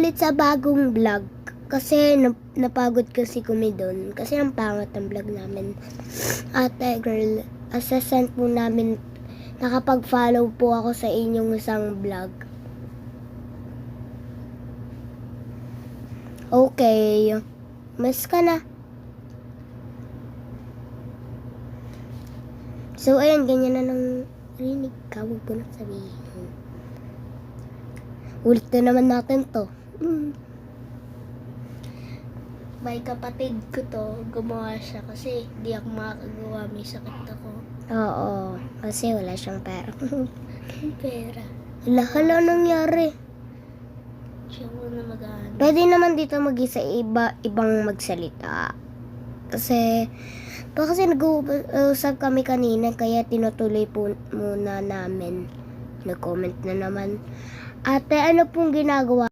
ulit sa bagong vlog. Kasi napagod kasi kami doon. Kasi ang pangat ng vlog namin. Ate girl, assistant po namin. Nakapag-follow po ako sa inyong isang vlog. Okay. Mas ka na. So, ayun, ganyan na nang rinig ka. Huwag ko na sabihin. Ulit na naman natin to. May kapatid ko to, gumawa siya kasi di ako makakagawa, may sakit ako. Oo, kasi wala siyang pera. Pera. Hala nangyari. Siya muna mag-ano. Pwede naman dito mag-isa ibang magsalita. Kasi nag-uusap kami kanina kaya tinutuloy po muna namin. Nag-comment na naman. Ate, ano pong ginagawa?